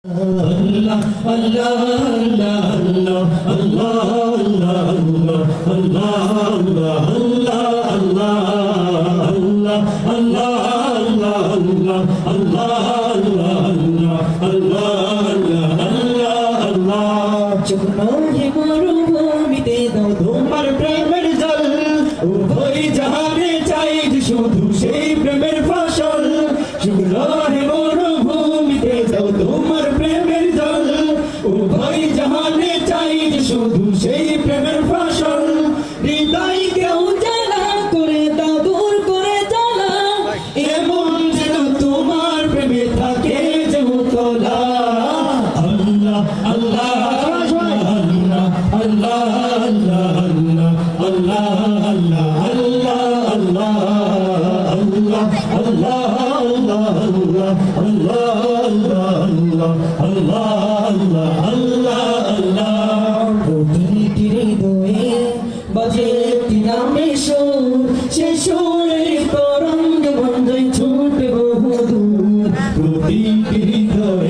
Allah, Allah, Allah, Allah, Allah, Allah, Allah, Allah. শুকনো মরুভূমিতে দাও তোমার প্রেমের জল, উভয় জাহানে চাই যে শুধু সেই প্রেমের ফসল। শুকনো মরুভূমিতে দাও তোমার প্রেমের জল, উভয় জাহানে চাই যে শুধু সেই প্রেমের ফসল। হৃদয়কে উজালা করে দাও, দূর করে জ্বালা, এমন যেন তোমার প্রেমে থাকে যে উতলা। আল্লাহ আল্লাহ বাজে একটি নামে সুর, সে সুরের তরঙ্গ বন্ধে ছুটে বহুদূর। প্রতিটি হৃদয়ে